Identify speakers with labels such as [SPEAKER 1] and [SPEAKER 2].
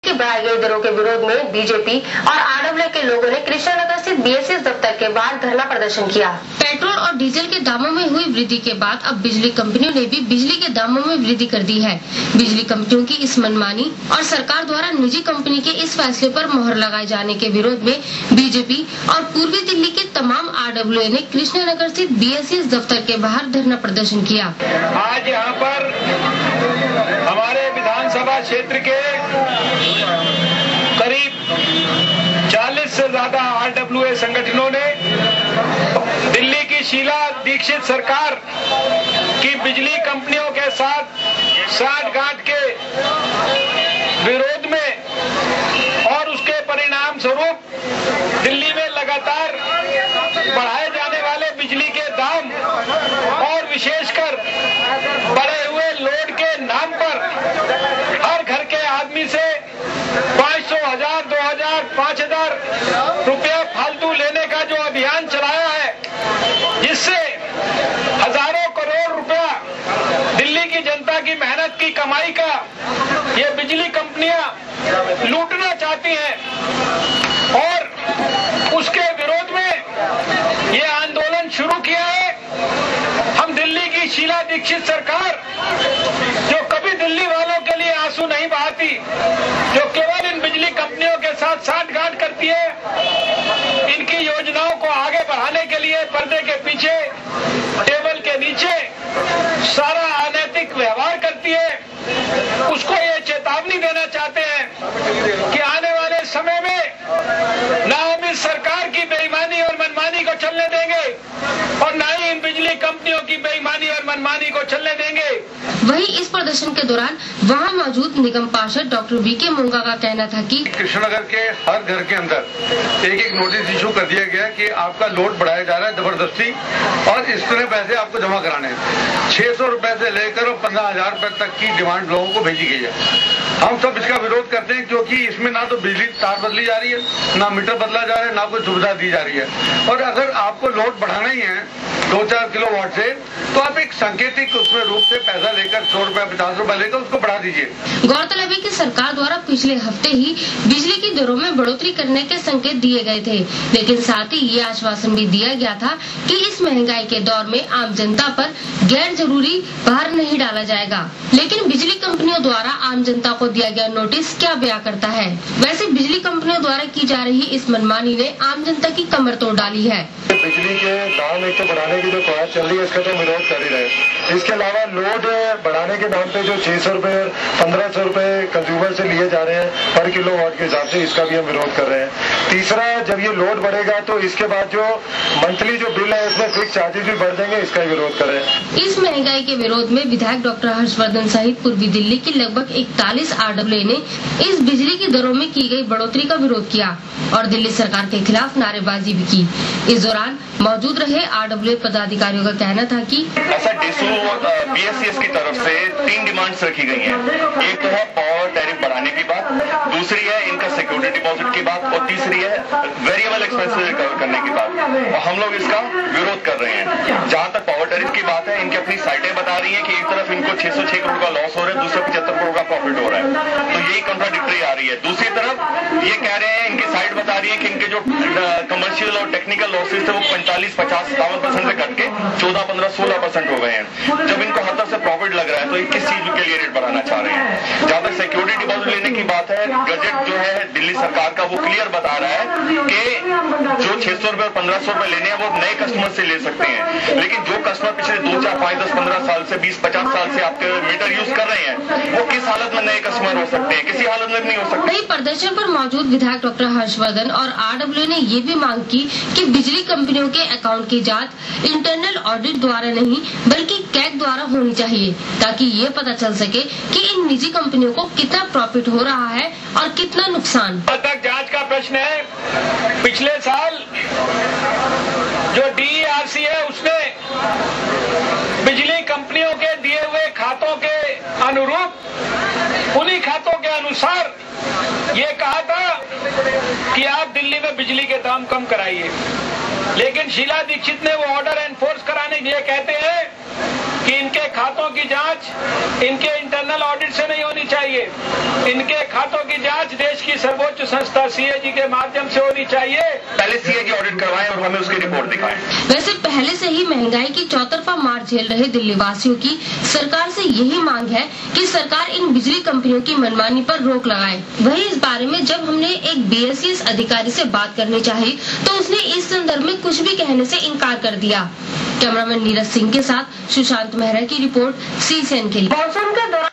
[SPEAKER 1] की बढ़ाई गई दरों के विरोध में बीजेपी और आरडब्ल्यू के लोगों ने कृष्णनगर स्थित बीएसएस दफ्तर के बाहर धरना प्रदर्शन किया। पेट्रोल और डीजल के दामों में हुई वृद्धि के बाद अब बिजली कंपनियों ने भी बिजली के दामों में वृद्धि कर दी है। बिजली कंपनियों की इस मनमानी और सरकार द्वारा निजी कंपनी के इस फैसले पर मोहर लगाए जाने के विरोध में बीजेपी और पूर्वी दिल्ली के तमाम आरडब्ल्यू ने कृष्णनगर स्थित बीएसएस दफ्तर के बाहर धरना प्रदर्शन किया।
[SPEAKER 2] आज यहाँ पर हमारे विधानसभा क्षेत्र के करीब 40 से ज्यादा आरडब्ल्यूए संगठनों ने दिल्ली की शीला दीक्षित सरकार की बिजली कंपनियों के साथ साठगांठ के विरोध में और उसके परिणाम स्वरूप दिल्ली में लगातार बढ़ाए जाने वाले बिजली के दाम और विशेषकर बढ़े हुए लोड के नाम पर हर घर के आदमी से 500, 1000, 2000, 5000 रुपया फालतू लेने का जो अभियान चलाया है, जिससे हजारों करोड़ रुपया दिल्ली की जनता की मेहनत की कमाई का ये बिजली कंपनियां लूटना चाहती हैं और उसके विरोध में ये आंदोलन शुरू किया है। हम दिल्ली की शीला दीक्षित सरकार, जो कभी दिल्ली वालों के लिए आंसू नहीं बहाती, जो केवल इन बिजली कंपनियों के साथ साठगांठ करती है, इनकी योजनाओं को आगे बढ़ाने के लिए पर्दे के पीछे, टेबल के नीचे सारा अनैतिक व्यवहार करती है, उसको ये चेतावनी देना चाहते हैं कि आने वाले समय में ना हम इस सरकार की बेईमानी और मनमानी को चलने देंगे और ना ही इन बिजली कंपनियों की बेईमानी और मनमानी को चलने देंगे।
[SPEAKER 1] वहीं इस प्रदर्शन के दौरान वहां मौजूद निगम पार्षद डॉक्टर वीके मोंगा का कहना था कि
[SPEAKER 3] कृष्णनगर के हर घर के अंदर एक नोटिस इशू कर दिया गया कि आपका लोड बढ़ाया जा रहा है जबरदस्ती और इस तरह पैसे आपको जमा कराने हैं। 600 रुपए से लेकर 15,000 रुपए तक की डिमांड लोगों को भेजी गई है। हम सब इसका विरोध करते हैं क्योंकि इसमें ना तो बिजली तार बदली जा रही है, ना मीटर बदला जा रहा है, ना कोई सुविधा दी जा रही है। और अगर आपको लोड बढ़ाना ही है 2-4 किलोवाट से, तो आप एक सांकेतिक उसमें रूप से पैसा लेकर 100 रुपए 50 रुपए लेकर उसको बढ़ा दीजिए।
[SPEAKER 1] गौरतलब है कि सरकार द्वारा पिछले हफ्ते ही बिजली की दरों में बढ़ोतरी करने के संकेत दिए गए थे, लेकिन साथ ही ये आश्वासन भी दिया गया था कि इस महंगाई के दौर में आम जनता पर गैर जरूरी भार नहीं डाला जाएगा। लेकिन बिजली कंपनियों द्वारा आम जनता को दिया गया नोटिस क्या बयां करता है? वैसे बिजली कंपनियों द्वारा की जा रही इस मनमानी ने आम जनता की कमर तोड़ डाली है।
[SPEAKER 4] बिजली के दाम एक तो बढ़ाने की जो कवायद चल रही है, इसका तो विरोध कर ही रहे। इसके अलावा लोड बढ़ाने के नाम पे जो 600 रुपए 1500 रुपए कंज्यूमर से लिए जा रहे हैं पर किलोवाट के हिसाब से, इसका भी हम विरोध कर रहे हैं। तीसरा, जब ये लोड बढ़ेगा तो इसके बाद जो मंथली जो बिल है उसमें फिक्स चार्जेस भी बढ़ देंगे, इसका भी विरोध कर रहे हैं।
[SPEAKER 1] इस महंगाई के विरोध में विधायक डॉक्टर हर्षवर्धन सहित पूर्वी दिल्ली की लगभग 41 आरडब्ल्यू ने इस बिजली की दरों में की गई बढ़ोतरी का विरोध किया और दिल्ली सरकार के खिलाफ नारेबाजी भी की। इस दौरान मौजूद रहे आरडब्ल्यू पदाधिकारियों का कहना था कि
[SPEAKER 5] ऐसा बीएसएस की तरफ से 3 डिमांड्स रखी गई हैं। एक तो है पावर टैरिफ बढ़ाने की बात, दूसरी है इनका सिक्योरिटी डिपॉजिट की बात और तीसरी है वेरिएबल एक्सपेंसेस रिकवर करने की बात। और हम लोग इसका विरोध कर रहे हैं। जहां तक पावर टैरिफ की बात है, इनकी अपनी साइटें बता रही है कि एक तरफ इनको 606 करोड़ का लॉस हो रहा है, दूसरे 75 करोड़ का प्रॉफिट हो रहा है, तो यही कॉन्ट्राडिक्टरी आ रही है। दूसरी तरफ ये कह रहे हैं, इनकी साइट बता रही है कि इनके जो कमर्शियल और टेक्निकल लॉसेज थे वो 45, 50, 57% से घट के 14, 15, 16% हो गए हैं। जब इनको हर तरफ से प्रॉफिट लग रहा है तो ये किस चीज के लिए रेट बढ़ाना चाह रहे हैं? जहां तक सिक्योरिटी डिपॉजिट लेने की बात है, गजट जो है दिल्ली सरकार का वो क्लियर बता रहा है कि जो 600 रुपए और 1500 रुपए लेने हैं वो नए कस्टमर से ले सकते हैं, लेकिन जो कस्टमर पिछले 2, 4, 5, 10, 15 साल से 20, 50 साल से आपके मीटर यूज कर रहे हैं, वो किस हालत में नए कस्टमर हो सकते हैं? किसी हालत में नहीं हो सकते।
[SPEAKER 1] वहीं प्रदर्शन पर मौजूद विधायक डॉक्टर हर्षवर्धन और आरडब्ल्यू ने ये भी मांग की कि बिजली कंपनियों के अकाउंट की जांच इंटरनल ऑडिट द्वारा नहीं बल्कि कैग द्वारा होनी चाहिए, ताकि ये पता चल सके कि इन निजी कंपनियों को कितना प्रॉफिट हो रहा है और कितना नुकसान।
[SPEAKER 2] अब तक जांच का प्रश्न है, पिछले साल जो डीईआरसी है उसने बिजली कंपनियों के दिए हुए खातों के अनुरूप, उन्हीं खातों के अनुसार ये कहा था कि आप दिल्ली में बिजली के दाम कम कराइए, लेकिन शीला दीक्षित ने वो ऑर्डर एनफोर्स कराने के लिए कहते हैं कि इनके खातों की जांच इनके इंटरनल ऑडिट से नहीं होनी चाहिए, इनके खातों की जांच सर्वोच्च संस्था सीएजी के माध्यम से होनी चाहिए।
[SPEAKER 5] पहले सीएजी ऑडिट करवाएं और हमें उसकी रिपोर्ट दिखाएं।
[SPEAKER 1] वैसे पहले से ही महंगाई की चौतरफा मार झेल रहे दिल्ली वासियों की सरकार से यही मांग है कि सरकार इन बिजली कंपनियों की मनमानी पर रोक लगाए। वहीं इस बारे में जब हमने एक बीएसईएस अधिकारी से बात करनी चाहिए तो उसने इस संदर्भ में कुछ भी कहने से इनकार कर दिया। कैमरामैन नीरज सिंह के साथ सुशांत मेहरा की रिपोर्ट, CCN के लिए।